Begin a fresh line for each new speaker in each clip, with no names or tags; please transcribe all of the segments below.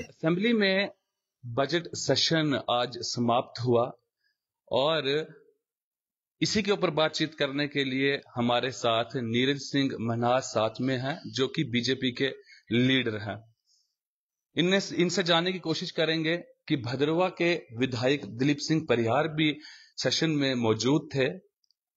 Assembly में budget session आज समाप्त हुआ और इसी के ऊपर बातचीत करने के लिए हमारे साथ नीरज सिंह मन्हास साथ में हैं, जो कि बीजेपी के लीडर हैं। इनसे जानने की कोशिश करेंगे कि भदरवा के विधायक दिलीप सिंह परिहार भी सेशन में मौजूद थे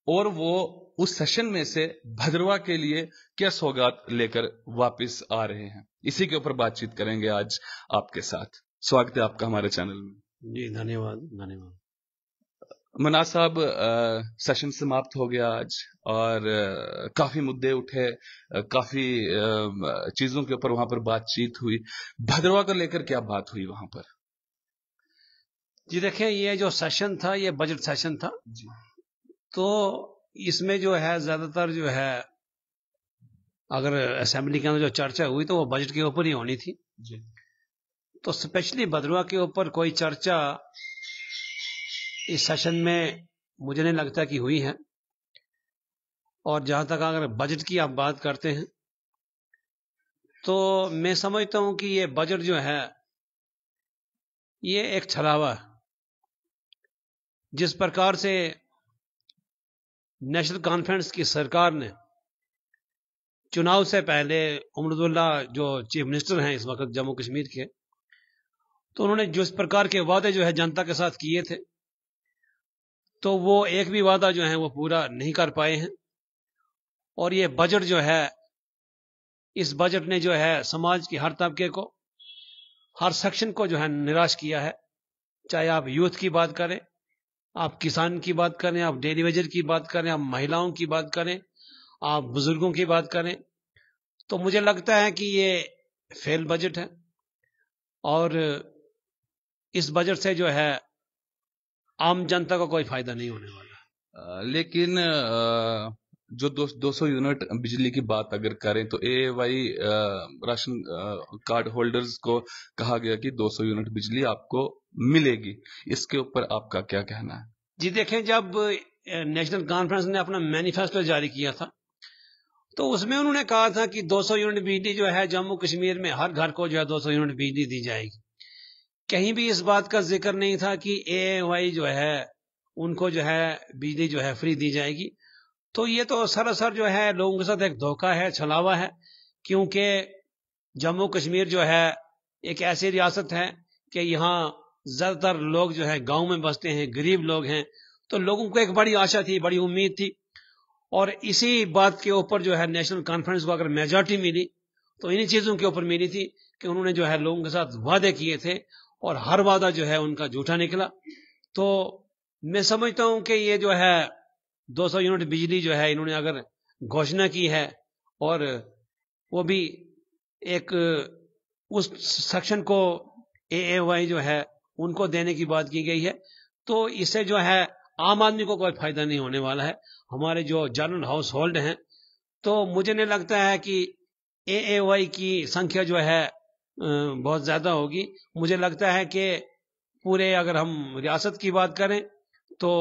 और वो उस सेशन में से भदरवा के लिए क्या सौगात लेकर वापस आ रहे हैं। इसी के ऊपर बातचीत करेंगे आज आपके साथ। स्वागत है आपका हमारे चैनल में।
जी धन्यवाद धन्यवाद।
मन्हास साहब, सेशन समाप्त हो गया आज और काफी मुद्दे उठे, काफी चीजों के ऊपर वहां पर बातचीत हुई। भदरवा को लेकर क्या बात हुई वहां पर?
जी देखिए, ये जो सेशन था ये बजट सेशन था जी। तो इसमें जो है ज्यादातर जो है अगर असेंबली के अंदर जो चर्चा हुई तो वो बजट के ऊपर ही होनी थी जी। तो स्पेशली भदरवा के ऊपर कोई चर्चा इस सेशन में मुझे नहीं लगता कि हुई है। और जहां तक अगर बजट की आप बात करते हैं तो मैं समझता हूं कि ये बजट जो है ये एक छलावा है। जिस प्रकार से नेशनल कॉन्फ्रेंस की सरकार ने चुनाव से पहले उमरुद्दौला जो चीफ मिनिस्टर हैं इस वक्त जम्मू कश्मीर के, तो उन्होंने जिस प्रकार के वादे जो है जनता के साथ किए थे तो वो एक भी वादा जो है वो पूरा नहीं कर पाए हैं। और ये बजट जो है, इस बजट ने जो है समाज के हर तबके को, हर सेक्शन को जो है निराश किया है। चाहे आप यूथ की बात करें, आप किसान की बात करें, आप डेली वेजर की बात करें, आप महिलाओं की बात करें, आप बुजुर्गों की बात करें, तो मुझे लगता है कि ये फेल बजट है। और इस बजट से जो है आम जनता को कोई फायदा नहीं होने वाला।
लेकिन जो 200 यूनिट बिजली की बात अगर करें तो एएवाई राशन कार्ड होल्डर्स को कहा गया कि 200 यूनिट बिजली आपको मिलेगी। इसके ऊपर आपका क्या कहना है?
जी देखें, जब नेशनल कॉन्फ्रेंस ने अपना मैनिफेस्टो जारी किया था तो उसमें उन्होंने कहा था कि 200 यूनिट बिजली जो है जम्मू कश्मीर में हर घर को जो है 200 यूनिट बिजली दी जाएगी। कहीं भी इस बात का जिक्र नहीं था कि एएवाई जो है उनको जो है बिजली जो है फ्री दी जाएगी। तो ये तो सरासर जो है लोगों के साथ एक धोखा है, छलावा है। क्योंकि जम्मू कश्मीर जो है एक ऐसी रियासत है कि यहाँ ज्यादातर लोग जो है गांव में बसते हैं, गरीब लोग हैं। तो लोगों को एक बड़ी आशा थी, बड़ी उम्मीद थी और इसी बात के ऊपर जो है नेशनल कॉन्फ्रेंस को अगर मेजॉरिटी मिली तो इन्हीं चीजों के ऊपर मिली थी कि उन्होंने जो है लोगों के साथ वादे किए थे और हर वादा जो है उनका झूठा निकला। तो मैं समझता हूं कि ये जो है 200 यूनिट बिजली जो है इन्होंने अगर घोषणा की है और वो भी एक उस सेक्शन को एएवाई जो है उनको देने की बात की गई है, तो इससे जो है आम आदमी को कोई फायदा नहीं होने वाला है। हमारे जो जनरल हाउस होल्ड हैं, तो मुझे नहीं लगता है कि एएवाई की संख्या जो है बहुत ज्यादा होगी। मुझे लगता है कि पूरे अगर हम रियासत की बात करें तो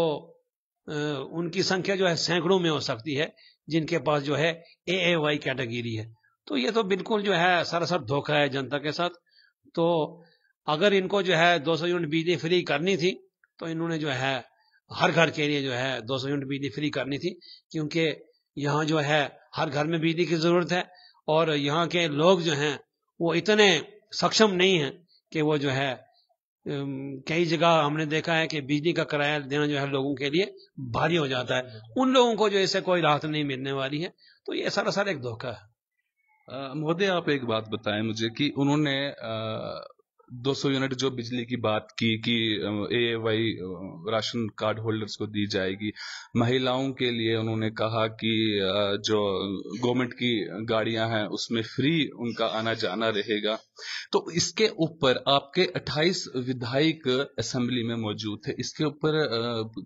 उनकी संख्या जो है सैकड़ों में हो सकती है जिनके पास जो है एएवाई कैटेगरी है। तो ये तो बिल्कुल जो है सरासर धोखा है जनता के साथ। तो अगर इनको जो है 200 यूनिट बिजली फ्री करनी थी तो इन्होंने जो है हर घर के लिए जो है 200 यूनिट बिजली फ्री करनी थी, क्योंकि यहाँ जो है हर घर में बिजली की जरूरत है और यहाँ के लोग जो हैं वो इतने सक्षम नहीं हैं कि वो जो है कई जगह हमने देखा है कि बिजली का किराया देना जो है लोगों के लिए भारी हो जाता है। उन लोगों को जो इससे कोई राहत नहीं मिलने वाली है। तो ये सरासर एक धोखा है।
महोदय, आप एक बात बताएं मुझे कि उन्होंने 200 यूनिट जो बिजली की बात की कि एएवाई राशन कार्ड होल्डर्स को दी जाएगी। महिलाओं के लिए उन्होंने कहा कि जो गवर्नमेंट की गाड़ियां हैं उसमें फ्री उनका आना जाना रहेगा। तो इसके ऊपर आपके 28 विधायक असेंबली में मौजूद थे, इसके ऊपर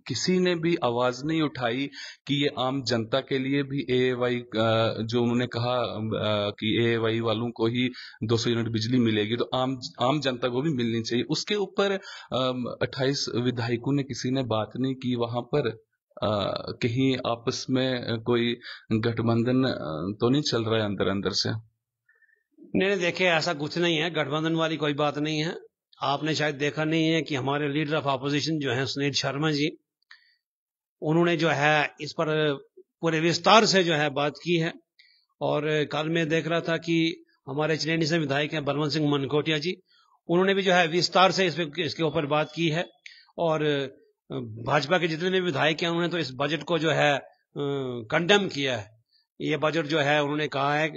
किसी ने भी आवाज नहीं उठाई कि ये आम जनता के लिए भी एएवाई जो उन्होंने कहा कि एएवाई वालों को ही 200 यूनिट बिजली मिलेगी तो आम जनता को भी मिलनी चाहिए। उसके ऊपर 28 विधायकों ने किसी ने बात नहीं की। वहां पर कहीं आपस में कोई गठबंधन तो नहीं चल रहा है अंदर अंदर से?
नहीं देखे, ऐसा कुछ नहीं है, गठबंधन वाली कोई बात नहीं है। आपने शायद देखा नहीं है कि हमारे लीडर ऑफ अपोजिशन जो है सुनील शर्मा जी, उन्होंने जो है इस पर पूरे विस्तार से जो है बात की है। और कल मैं देख रहा था कि हमारे चनैनी से विधायक हैं बलवंत सिंह मनकोटिया जी, उन्होंने भी जो है विस्तार से इसके ऊपर बात की है। और भाजपा के जितने भी विधायक हैं उन्होंने तो इस बजट को जो है कंडेम किया है। ये बजट जो है उन्होंने कहा है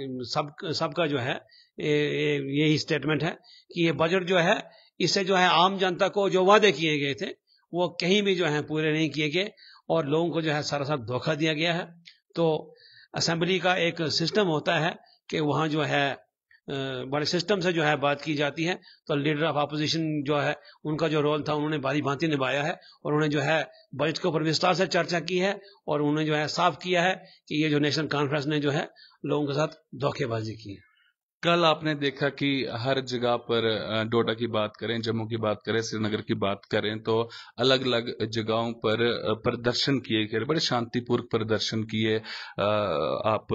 सबका जो है यही स्टेटमेंट है कि ये बजट जो है इससे जो है आम जनता को जो वादे किए गए थे वो कहीं भी जो है पूरे नहीं किए गए और लोगों को जो है सरासर धोखा दिया गया है। तो असेंबली का एक सिस्टम होता है कि वहां जो है बड़े सिस्टम से जो है बात की जाती है। तो लीडर ऑफ अपोजिशन जो है उनका जो रोल था उन्होंने भारी भांति निभाया है और उन्होंने जो है बजट के ऊपर विस्तार से चर्चा की है और उन्होंने जो है साफ किया है कि ये जो नेशनल कॉन्फ्रेंस ने जो है लोगों के साथ धोखेबाजी की है।
कल आपने देखा कि हर जगह पर डोडा की बात करें, जम्मू की बात करें, श्रीनगर की बात करें, तो अलग अलग जगहों पर प्रदर्शन किए गए, बड़े शांतिपूर्वक प्रदर्शन किए। आप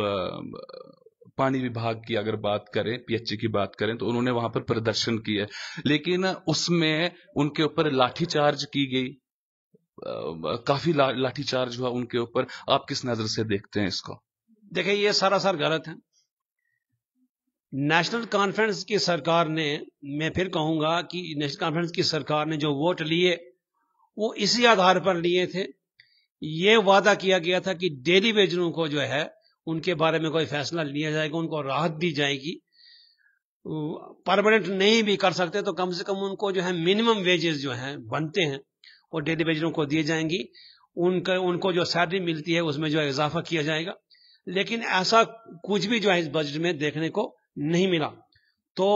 पानी विभाग की अगर बात करें, पीएचई की बात करें, तो उन्होंने वहां पर प्रदर्शन किए, लेकिन उसमें उनके ऊपर लाठीचार्ज की गई, काफी लाठीचार्ज हुआ उनके ऊपर। आप किस नजर से देखते हैं इसको?
देखिए, ये सरासर गलत है। नेशनल कॉन्फ्रेंस की सरकार ने, मैं फिर कहूंगा कि नेशनल कॉन्फ्रेंस की सरकार ने जो वोट लिए वो इसी आधार पर लिए थे। ये वादा किया गया था कि डेली वेजरों को जो है उनके बारे में कोई फैसला लिया जाएगा, उनको राहत दी जाएगी। परमानेंट नहीं भी कर सकते तो कम से कम उनको जो है मिनिमम वेजेस जो है बनते हैं वो डेली वेजरों को दिए जाएंगी। उनको जो सैलरी मिलती है उसमें जो है इजाफा किया जाएगा। लेकिन ऐसा कुछ भी जो है इस बजट में देखने को नहीं मिला। तो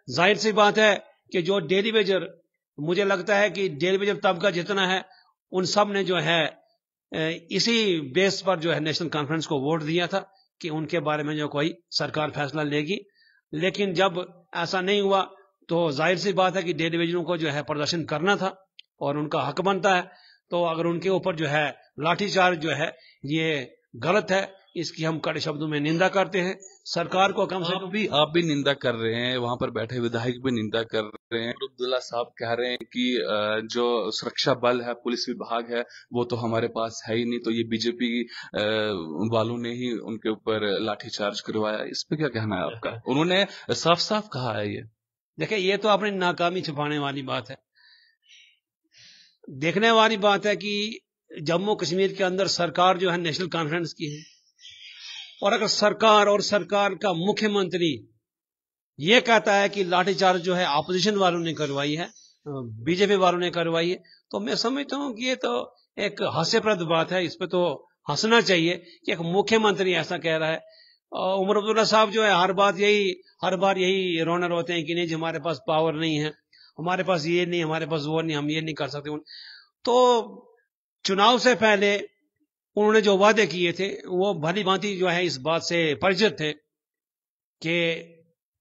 जाहिर सी बात है कि जो डेली वेजर, मुझे लगता है कि डेली वेजर तबका जितना है उन सब ने जो है इसी बेस पर जो है नेशनल कॉन्फ्रेंस को वोट दिया था कि उनके बारे में जो कोई सरकार फैसला लेगी। लेकिन जब ऐसा नहीं हुआ तो जाहिर सी बात है कि डेली वेजरों को जो है प्रदर्शन करना था और उनका हक बनता है। तो अगर उनके ऊपर जो है लाठीचार्ज जो है ये गलत है, इसकी हम कड़े शब्दों में निंदा करते हैं। सरकार को कम से कम
आप भी निंदा कर रहे हैं, वहां पर बैठे विधायक भी निंदा कर रहे हैं। अब्दुल्ला साहब कह रहे हैं कि जो सुरक्षा बल है, पुलिस विभाग है, वो तो हमारे पास है ही नहीं, तो ये बीजेपी वालों ने ही उनके ऊपर लाठीचार्ज करवाया। इस पे क्या कहना है आपका? उन्होंने साफ साफ कहा है ये।
देखिए, ये तो अपनी नाकामी छुपाने वाली बात है। देखने वाली बात है कि जम्मू कश्मीर के अंदर सरकार जो है नेशनल कॉन्फ्रेंस की है और अगर सरकार और सरकार का मुख्यमंत्री ये कहता है कि लाठीचार्ज जो है अपोजिशन वालों ने करवाई है, बीजेपी वालों ने करवाई है, तो मैं समझता हूं कि ये तो एक हास्यप्रद बात है। इस पे तो हंसना चाहिए कि एक मुख्यमंत्री ऐसा कह रहा है। उमर अब्दुल्ला साहब जो है हर बार यही रोना रोते हैं कि नहीं जी हमारे पास पावर नहीं है, हमारे पास ये नहीं, हमारे पास वो नहीं, हम ये नहीं कर सकते। तो चुनाव से पहले उन्होंने जो वादे किए थे वो भली भांति जो है इस बात से परिचित थे कि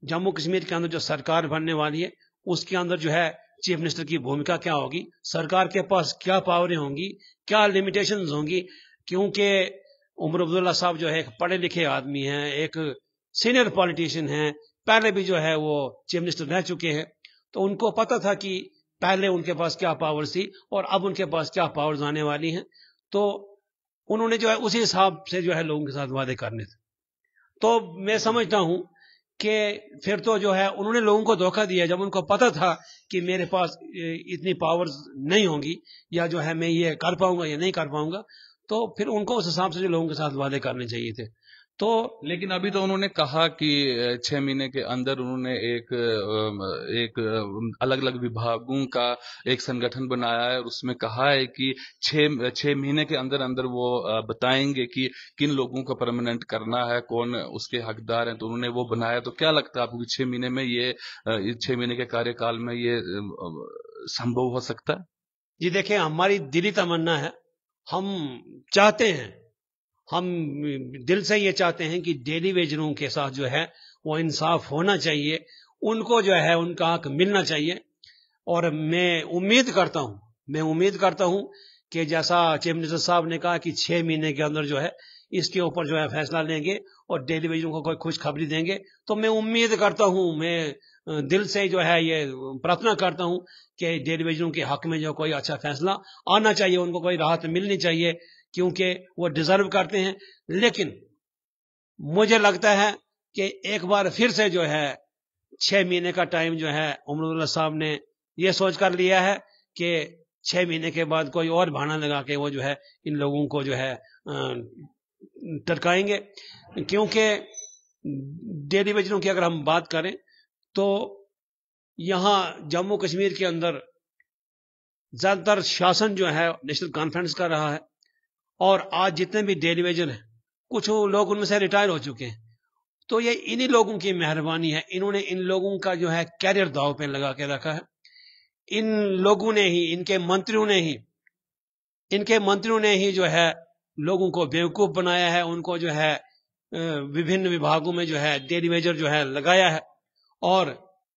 जम्मू कश्मीर के अंदर जो सरकार बनने वाली है उसके अंदर जो है चीफ मिनिस्टर की भूमिका क्या होगी, सरकार के पास क्या पावरें होंगी, क्या लिमिटेशंस होंगी। क्योंकि उमर अब्दुल्ला साहब जो है एक पढ़े लिखे आदमी हैं, एक सीनियर पॉलिटिशियन हैं, पहले भी जो है वो चीफ मिनिस्टर रह चुके हैं। तो उनको पता था कि पहले उनके पास क्या पावर्स थी और अब उनके पास क्या पावर्स आने वाली हैं। तो उन्होंने जो है उसी हिसाब से जो है लोगों के साथ वादे करने थे। तो मैं समझता हूं कि फिर तो जो है उन्होंने लोगों को धोखा दिया। जब उनको पता था कि मेरे पास इतनी पावर्स नहीं होंगी या जो है मैं ये कर पाऊंगा या नहीं कर पाऊंगा, तो फिर उनको उस हिसाब से जो लोगों के साथ वादे करने चाहिए थे। तो
लेकिन अभी तो उन्होंने कहा कि 6 महीने के अंदर उन्होंने एक अलग अलग विभागों का एक संगठन बनाया है और उसमें कहा है कि 6 महीने के अंदर अंदर वो बताएंगे कि किन लोगों को परमानेंट करना है, कौन उसके हकदार हैं। तो उन्होंने वो बनाया। तो क्या लगता है आपको कि 6 महीने में ये 6 महीने के कार्यकाल में ये संभव हो सकता है?
जी देखिए, हमारी दिली तमन्ना है, हम चाहते हैं, हम दिल से ये चाहते हैं कि डेली वेजरों के साथ जो है वो इंसाफ होना चाहिए, उनको जो है उनका हक मिलना चाहिए। और मैं उम्मीद करता हूं कि जैसा चीफ मिनिस्टर साहब ने कहा कि 6 महीने के अंदर जो है इसके ऊपर जो है फैसला लेंगे और टेलीविजन को कोई खुशखबरी देंगे। तो मैं उम्मीद करता हूं, मैं दिल से जो है ये प्रार्थना करता हूं कि टेलीविजन के हक में जो कोई अच्छा फैसला आना चाहिए, उनको कोई राहत मिलनी चाहिए, क्योंकि वो डिजर्व करते हैं। लेकिन मुझे लगता है कि एक बार फिर से जो है 6 महीने का टाइम जो है उमरुल्लाह साहब ने ये सोच कर लिया है कि 6 महीने के बाद कोई और बहाना लगा के वो जो है इन लोगों को जो है टरकाएंगे। क्योंकि टेलीविजनों की अगर हम बात करें तो यहां जम्मू कश्मीर के अंदर ज्यादातर शासन जो है नेशनल कॉन्फ्रेंस का रहा है, और आज जितने भी टेलीविजन है कुछ लोग उनमें से रिटायर हो चुके हैं। तो ये इन्हीं लोगों की मेहरबानी है, इन्होंने इन लोगों का जो है कैरियर दांव पे लगा के रखा है। इन लोगों ने ही, इनके मंत्रियों ने ही जो है लोगों को बेवकूफ बनाया है, उनको जो है विभिन्न विभागों में जो है टेलीविजन जो है लगाया है, और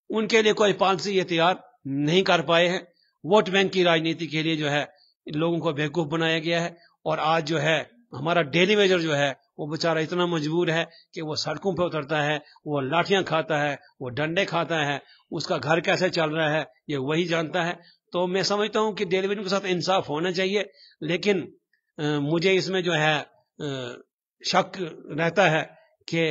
उनके लिए कोई पॉलिसी ये तैयार नहीं कर पाए हैं। वोट बैंक की राजनीति के लिए जो है लोगों को बेवकूफ बनाया गया है, और आज जो है हमारा टेलीविजन जो है वो बेचारा इतना मजबूर है कि वो सड़कों पर उतरता है, वो लाठियां खाता है, वो डंडे खाता है, उसका घर कैसे चल रहा है ये वही जानता है। तो मैं समझता हूं कि टेलीविजन के साथ इंसाफ होना चाहिए, लेकिन मुझे इसमें जो है शक रहता है कि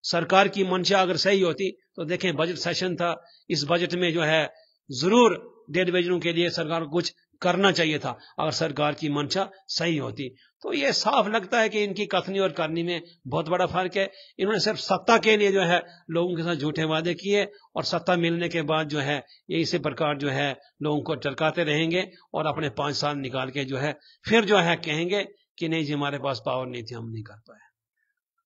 सरकार की मंशा अगर सही होती तो देखें बजट सेशन था, इस बजट में जो है जरूर टेलीविजनों के लिए सरकार को कुछ करना चाहिए था अगर सरकार की मंशा सही होती। तो ये साफ लगता है कि इनकी कथनी और करनी में बहुत बड़ा फर्क है। इन्होंने सिर्फ सत्ता के लिए जो है लोगों के साथ झूठे वादे किए, और सत्ता मिलने के बाद जो है ये इसी प्रकार जो है लोगों को टरकाते रहेंगे, और अपने 5 साल निकाल के जो है फिर जो है कहेंगे कि नहीं जी हमारे पास पावर नहीं थी, हम नहीं कर पाए।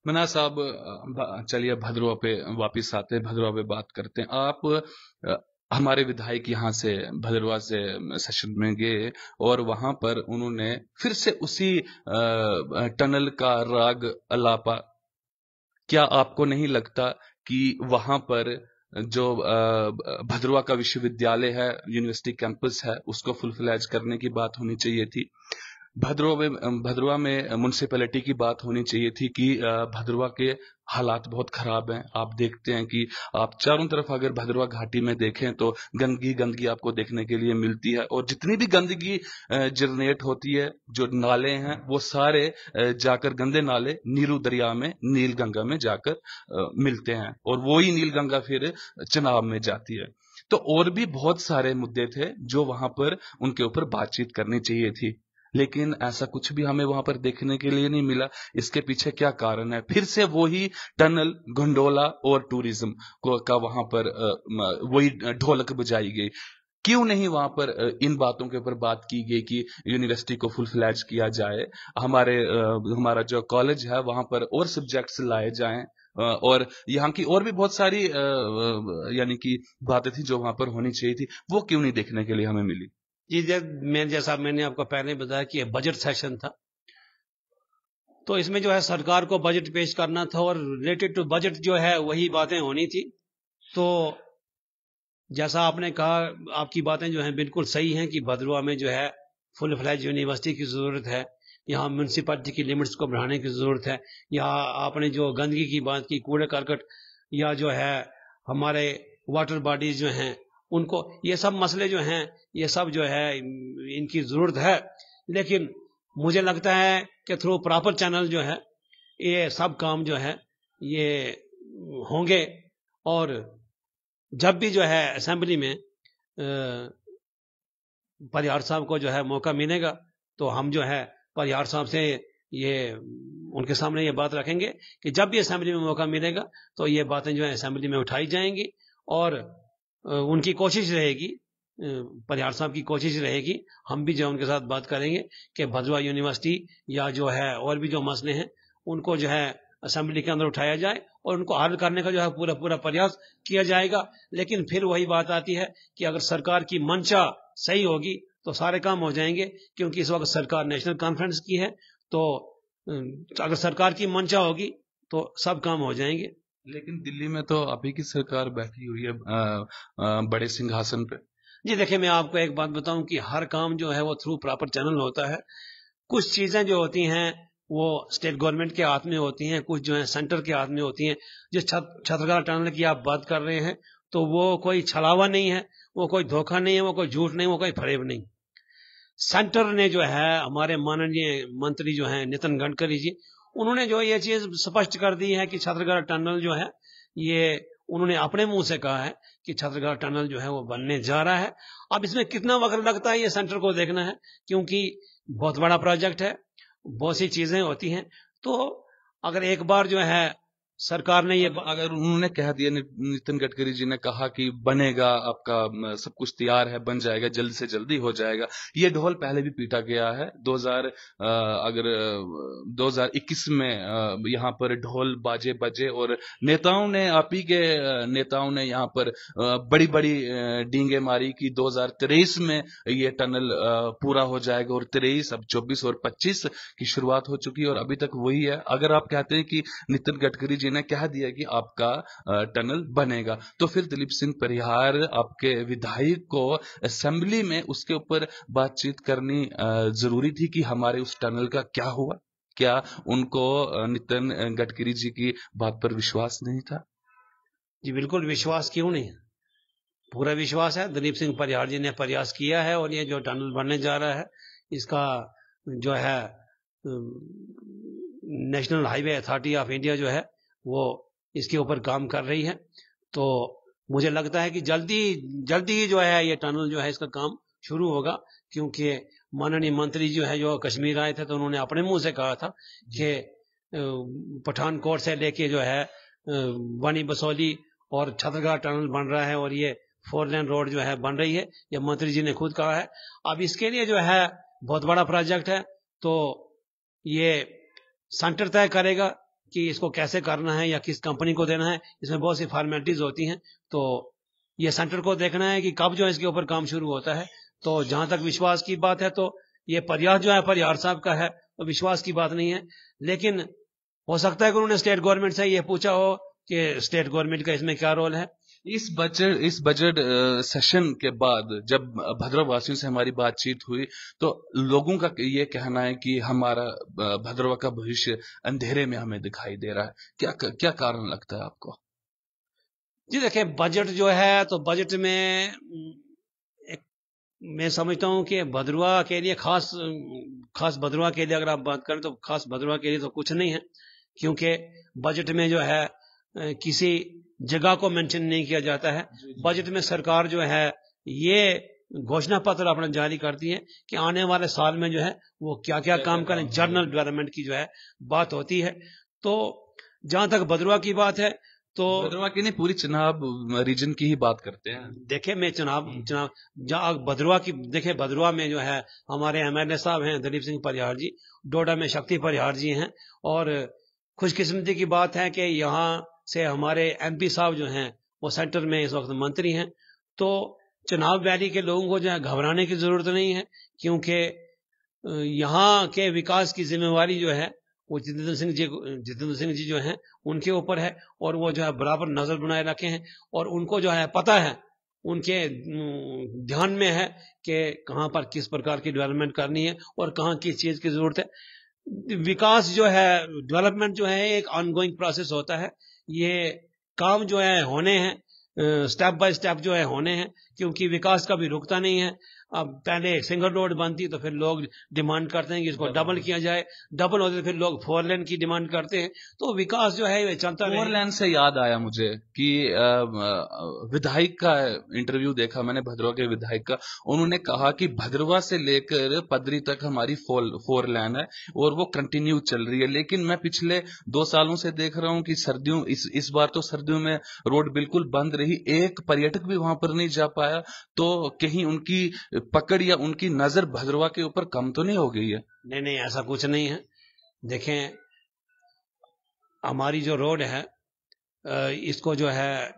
मना साहब, चलिए भद्रवा पे वापिस आते हैं, भद्रवा पे बात करते हैं। आप हमारे विधायक यहाँ से भद्रवा से सेशन में गए और वहां पर उन्होंने फिर से उसी टनल का राग अलापा। क्या आपको नहीं लगता कि वहां पर जो भद्रवा का विश्वविद्यालय है, यूनिवर्सिटी कैंपस है, उसको फुल फ्लैज करने की बात होनी चाहिए थी? भद्रवा में म्युनिसिपैलिटी की बात होनी चाहिए थी कि भद्रवा के हालात बहुत खराब हैं। आप देखते हैं कि आप चारों तरफ अगर भद्रवा घाटी में देखें तो गंदगी आपको देखने के लिए मिलती है, और जितनी भी गंदगी जनरेट होती है, जो नाले हैं वो सारे जाकर गंदे नाले नीरू दरिया में, नील गंगा में जाकर मिलते हैं, और वही नील गंगा फिर चनाब में जाती है। तो और भी बहुत सारे मुद्दे थे जो वहां पर उनके ऊपर बातचीत करनी चाहिए थी, लेकिन ऐसा कुछ भी हमें वहां पर देखने के लिए नहीं मिला। इसके पीछे क्या कारण है? फिर से वही टनल, गंडोला और टूरिज्म का वहां पर वही ढोलक बजाई गई। क्यों नहीं वहां पर इन बातों के ऊपर बात की गई कि यूनिवर्सिटी को फुल फ्लैज किया जाए, हमारा जो कॉलेज है वहां पर और सब्जेक्ट्स लाए जाएं, और यहाँ की और भी बहुत सारी यानी कि बातें थी जो वहां पर होनी चाहिए थी, वो क्यों नहीं देखने के लिए हमें मिली?
जी, जैसा मैंने आपको पहले बताया कि बजट सेशन था, तो इसमें जो है सरकार को बजट पेश करना था, और रिलेटेड टू बजट जो है वही बातें होनी थी। तो जैसा आपने कहा, आपकी बातें जो हैं बिल्कुल सही हैं कि भद्रवा में जो है फुल फ्लैज यूनिवर्सिटी की जरूरत है, यहाँ म्यूनसिपैलिटी की लिमिट्स को बढ़ाने की जरूरत है। यहाँ आपने जो गंदगी की बात की, कूड़े करकट, या जो है हमारे वाटर बॉडीज जो हैं उनको, ये सब मसले जो हैं ये सब जो है इनकी जरूरत है। लेकिन मुझे लगता है कि थ्रू प्रॉपर चैनल जो है ये सब काम जो है ये होंगे, और जब भी जो है असेंबली में परिहार साहब को जो है मौका मिलेगा तो हम जो है परिहार साहब से ये उनके सामने ये बात रखेंगे कि जब भी असेंबली में मौका मिलेगा तो ये बातें जो है असेंबली में उठाई जाएंगी, और उनकी कोशिश रहेगी, परिहार साहब की कोशिश रहेगी, हम भी जो उनके साथ बात करेंगे कि भद्रवा यूनिवर्सिटी या जो है और भी जो मसले हैं उनको जो है असेंबली के अंदर उठाया जाए, और उनको हल करने का जो है पूरा प्रयास किया जाएगा। लेकिन फिर वही बात आती है कि अगर सरकार की मंशा सही होगी तो सारे काम हो जाएंगे, क्योंकि इस वक्त सरकार नेशनल कॉन्फ्रेंस की है, तो अगर सरकार की मंशा होगी तो सब काम हो जाएंगे।
लेकिन दिल्ली में तो अभी की सरकार बैठी हुई है बड़े सिंहासन पे।
जी देखिए, मैं आपको एक बात बताऊं कि हर काम जो है वो थ्रू प्रॉपर चैनल होता है। कुछ चीजें जो होती हैं वो स्टेट गवर्नमेंट के हाथ में होती हैं, कुछ जो है सेंटर के हाथ में होती हैं। जिस छतरगाला टनल की आप बात कर रहे हैं तो वो कोई छलावा नहीं है, वो कोई धोखा नहीं है, वो कोई झूठ नहीं, वो कोई फरेब नहीं। सेंटर ने जो है, हमारे माननीय मंत्री जो है नितिन गडकरी जी, उन्होंने जो ये चीज स्पष्ट कर दी है कि छतरगाला टनल जो है, ये उन्होंने अपने मुंह से कहा है कि छतरगाला टनल जो है वो बनने जा रहा है। अब इसमें कितना वक्त लगता है ये सेंटर को देखना है, क्योंकि बहुत बड़ा प्रोजेक्ट है, बहुत सी चीजें होती हैं। तो अगर एक बार जो है सरकार ने ये,
अगर उन्होंने कह दिया, नितिन गडकरी जी ने कहा कि बनेगा, आपका सब कुछ तैयार है, बन जाएगा, जल्द से जल्दी हो जाएगा, ये ढोल पहले भी पीटा गया है। 2021 में यहाँ पर ढोल बाजे बजे और नेताओं ने, आप ही के नेताओं ने यहाँ पर बड़ी बड़ी डींगे मारी कि 2023 में ये टनल पूरा हो जाएगा, और 23 अब 24 और 25 की शुरुआत हो चुकी है और अभी तक वही है। अगर आप कहते हैं कि नितिन गडकरी जी ने कह दिया कि आपका टनल बनेगा, तो फिर दिलीप सिंह परिहार आपके विधायक को असेंबली में उसके ऊपर बातचीत करनी जरूरी थी कि हमारे उस टनल का क्या हुआ। क्या उनको नितिन गडकरी जी की बात पर विश्वास नहीं था?
जी बिल्कुल विश्वास क्यों नहीं, पूरा विश्वास है। दिलीप सिंह परिहार जी ने प्रयास किया है और ये जो टनल बनने जा रहा है, इसका जो है national highway authority of India जो है वो इसके ऊपर काम कर रही है। तो मुझे लगता है कि जल्दी ही जो है ये टनल जो है इसका काम शुरू होगा, क्योंकि माननीय मंत्री जो है जो कश्मीर आए थे तो उन्होंने अपने मुंह से कहा था कि पठानकोट से लेके जो है वानी बसोली और छतरगाला टनल बन रहा है और ये 4 लेन रोड जो है बन रही है, ये मंत्री जी ने खुद कहा है। अब इसके लिए जो है बहुत बड़ा प्रोजेक्ट है, तो ये सेंटर तय करेगा कि इसको कैसे करना है या किस कंपनी को देना है। इसमें बहुत सी फॉर्मेलिटीज होती हैं, तो ये सेंटर को देखना है कि कब जो है इसके ऊपर काम शुरू होता है। तो जहां तक विश्वास की बात है, तो ये प्रयास जो है परिहार साहब का है, तो विश्वास की बात नहीं है। लेकिन हो सकता है कि उन्होंने स्टेट गवर्नमेंट से ये पूछा हो कि स्टेट गवर्नमेंट का इसमें क्या रोल है।
इस बजट सेशन के बाद जब भद्रवा वासियों से हमारी बातचीत हुई, तो लोगों का ये कहना है कि हमारा भद्रवा का भविष्य अंधेरे में हमें दिखाई दे रहा है। क्या कारण लगता है आपको?
जी देखिए, बजट जो है, तो बजट में मैं समझता हूं कि भद्रवा के लिए खास भद्रवा के लिए अगर आप बात करें तो खास भद्रवा के लिए तो कुछ नहीं है, क्योंकि बजट में जो है किसी जगह को मेंशन नहीं किया जाता है। बजट में सरकार जो है ये घोषणा पत्र अपना जारी करती है कि आने वाले साल में जो है वो क्या क्या काम करें, जनरल डेवलपमेंट की जो है बात होती है। तो जहां तक भद्रवा की बात है, तो
भद्रवा की नहीं, पूरी चुनाव रीजन की ही बात करते हैं।
देखे मैं चुनाव जहाँ भद्रवा की देखे, भद्रवा में जो है हमारे MLA साहब हैं दिलीप सिंह परिहार जी, डोडा में शक्ति परिहार जी हैं, और खुशकिस्मती की बात है कि यहाँ से हमारे MP साहब जो हैं वो सेंटर में इस वक्त मंत्री हैं। तो चुनाव वैली के लोगों को जो है घबराने की जरूरत नहीं है, क्योंकि यहाँ के विकास की जिम्मेवारी जो है वो जितेंद्र सिंह जी जो हैं उनके ऊपर है, और वो जो है बराबर नजर बनाए रखे हैं, और उनको जो है पता है, उनके ध्यान में है कि कहाँ पर किस प्रकार की डेवलपमेंट करनी है और कहाँ किस चीज की जरूरत है। विकास जो है, डेवलपमेंट जो है एक ऑनगोइंग प्रोसेस होता है। ये काम जो है होने हैं, स्टेप बाय स्टेप जो है होने हैं, क्योंकि विकास कभी रुकता नहीं है। अब पहले सिंगल रोड बनती तो फिर लोग डिमांड करते हैं कि इसको डबल किया जाए, डबल होते तो फिर लोग 4 लेन की डिमांड करते हैं। तो विकास जो है चलता है।
4 लेन से याद आया मुझे कि विधायक का इंटरव्यू देखा मैंने, भद्रवा के विधायक का। उन्होंने कहा कि भद्रवा से लेकर पदरी तक हमारी 4 लेन है और वो कंटिन्यू चल रही है। लेकिन मैं पिछले 2 सालों से देख रहा हूं कि सर्दियों इस बार तो सर्दियों में रोड बिल्कुल बंद रही, एक पर्यटक भी वहां पर नहीं जा पाया। तो कहीं उनकी पकड़ या उनकी नजर भद्रवा के ऊपर कम तो नहीं हो गई है?
नहीं, ऐसा कुछ नहीं है। देखें, हमारी जो रोड है इसको जो है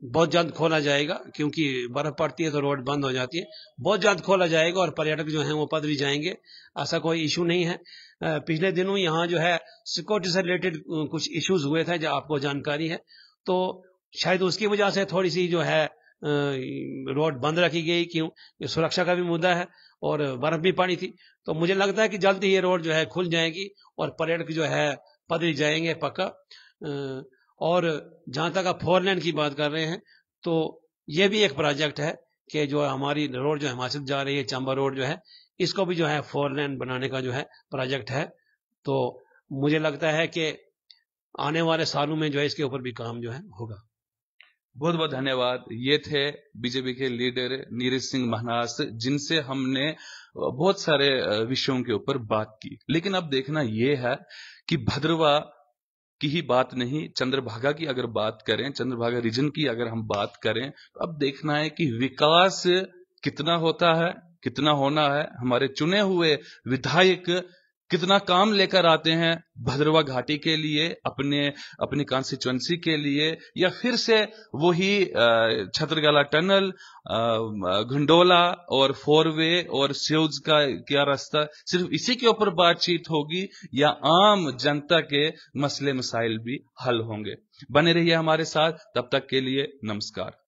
बहुत जल्द खोला जाएगा, क्योंकि बर्फ पड़ती है तो रोड बंद हो जाती है। बहुत जल्द खोला जाएगा और पर्यटक जो हैं वो पदरी जाएंगे, ऐसा कोई इशू नहीं है। पिछले दिनों यहाँ जो है सिक्योरिटी से रिलेटेड कुछ इश्यूज हुए थे, जो आपको जानकारी है, तो शायद उसकी वजह से थोड़ी सी जो है रोड बंद रखी गई, क्यों? ये सुरक्षा का भी मुद्दा है और बर्फ भी पड़ी थी। तो मुझे लगता है कि जल्द ही ये रोड जो है खुल जाएगी और पर्यटक जो है पदरी जाएंगे पक्का। और जहां तक आप 4 लेन की बात कर रहे हैं, तो ये भी एक प्रोजेक्ट है कि जो हमारी रोड जो हिमाचल जा रही है, चंबा रोड जो है, इसको भी जो है 4 लेन बनाने का जो है प्रोजेक्ट है। तो मुझे लगता है कि आने वाले सालों में जो है इसके ऊपर भी काम जो है होगा।
बहुत बहुत धन्यवाद। ये थे बीजेपी के लीडर नीरज सिंह महनास, जिनसे हमने बहुत सारे विषयों के ऊपर बात की। लेकिन अब देखना यह है कि भद्रवा की ही बात नहीं, चंद्रभागा की अगर बात करें, चंद्रभागा रीजन की अगर हम बात करें, तो अब देखना है कि विकास कितना होता है, कितना होना है। हमारे चुने हुए विधायक कितना काम लेकर आते हैं भद्रवा घाटी के लिए, अपनी कॉन्स्टिट्यूएंसी के लिए, या फिर से वही छतरगला टनल, घंडोला और 4 वे और स्यूज का क्या रास्ता, सिर्फ इसी के ऊपर बातचीत होगी या आम जनता के मसले मसाइल भी हल होंगे? बने रहिए हमारे साथ, तब तक के लिए नमस्कार।